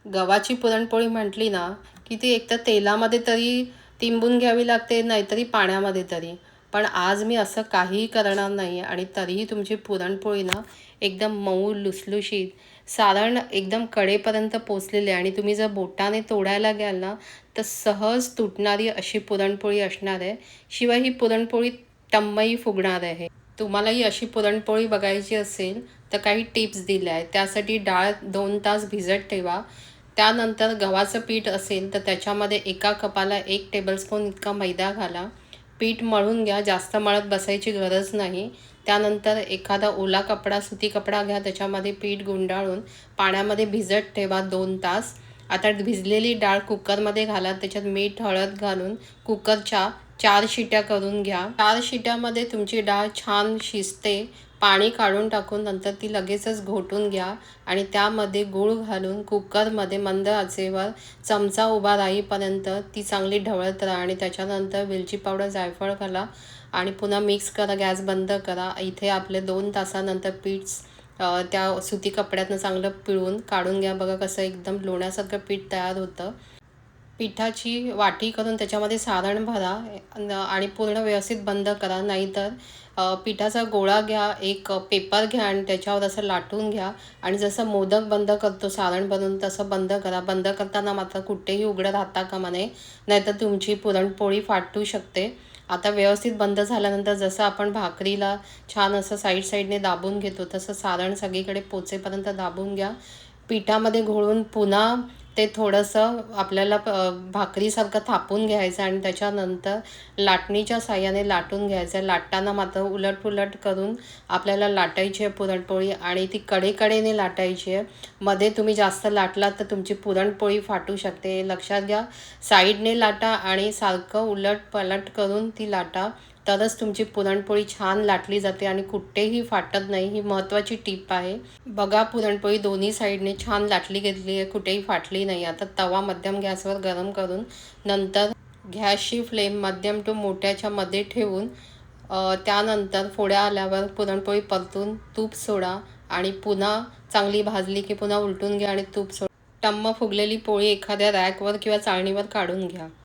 गव्हाची पुरणपोळी म्हटली ना की ती एकतर तेलामध्ये तरी तिंबून घ्यावी लागते, नाहीतरी पाण्यामध्ये तरी. पण आज मी असं काहीही करणार नाही आणि तरीही तुमची पुरणपोळी ना एकदम मऊ लुसलुशीत, सारण एकदम कडेपर्यंत पोचलेले आणि तुम्ही जर बोटाने तोडायला घ्याल ना तर सहज तुटणारी अशी पुरणपोळी असणार आहे. शिवाय ही पुरणपोळी टम्मही फुगणार आहे. तुम्हालाही अशी पुरणपोळी बघायची असेल तर काही टिप्स दिल्या आहेत. त्यासाठी डाळ 2 तास भिजत ठेवा. त्यानंतर गव्हाचं पीठ असेल तर त्याच्यामध्ये एका कपाला 1 टेबलस्पून इतका मैदा घाला. पीठ मळून घ्या, जास्त मळत बसायची गरज नाही. त्यानंतर एखादा ओला कपडा, सुती कपडा घ्या, त्याच्यामध्ये पीठ गुंडाळून पाण्यामध्ये भिजत ठेवा 2 तास. आता भिजलेली डाळ कुकरमध्ये घाला, त्याच्यात मीठ हळद घालून कुकरच्या 4 शिट्या करून घ्या. 4 शिट्यामध्ये तुमची डाळ छान शिजते. पाणी काढून टाकून नंतर ती लगेचच घोटून घ्या आणि त्यामध्ये गूळ घालून कुकरमध्ये मंद आचेवर चमचा उभा राहीपर्यंत ती चांगली ढवळत राहा आणि त्याच्यानंतर वेलची पावडर, जायफळ घाला आणि पुन्हा मिक्स करा. गॅस बंद करा. इथे आपले 2 तासानंतर पीठ त्या सुती कपड्यातनं चांगलं पिळून काढून घ्या. बघा कसं एकदम लोण्यासारखं पीठ तयार होतं. पिठाची वाटी करून त्याच्यामध्ये सारण भरा आणि पूर्ण व्यवस्थित बंद करा. नाहीतर पिठाचा गोळा घ्या, एक पेपर घ्या आणि त्याच्यावर असं लाटून घ्या आणि जसं मोदक बंद करतो सारण भरून तसं बंद करा. बंद करताना मात्र कुठेही उघडं राहता कामा नये, नाहीतर तुमची पुरणपोळी फाटू शकते. आता व्यवस्थित बंद झाल्यानंतर जसं आपण भाकरीला छान असं साईडने दाबून घेतो तसं सारण सगळीकडे पोचेपर्यंत दाबून घ्या. पिठामध्ये घोळून पुन्हा ते थोडंसं आपल्याला भाकरीसारखं थापून घ्यायचं आणि त्याच्यानंतर लाटणीच्या साहाय्याने लाटून घ्यायचं. लाटताना मात्र उलटपुलट करून आपल्याला लाटायची आहे पुरणपोळी आणि ती कडेकडेने लाटायची आहे. मध्ये तुम्ही जास्त लाटलात तर तुमची पुरणपोळी फाटू शकते, लक्षात घ्या. साईडने लाटा आणि सारखं उलटपलट करून ती लाटा, तरच तुमची पुरणपोळी छान लाटली जाते आणि कुठेही फाटत नाही. ही महत्त्वाची टिप आहे. बघा, पुरणपोळी दोन्ही साईडने छान लाटली गेलेली आहे, कुठेही फाटली नाही. आता तवा मध्यम गॅसवर गरम करून नंतर गॅसची फ्लेम मध्यम टू मोठ्याच्या मध्ये ठेवून त्यानंतर फोड्या आल्यावर पुरणपोळी परतून तूप सोडा आणि पुन्हा चांगली भाजली की पुन्हा उलटून घ्या आणि तूप सोडा. टम्म फुगलेली पोळी एखाद्या रॅकवर किंवा चाळणीवर काढून घ्या.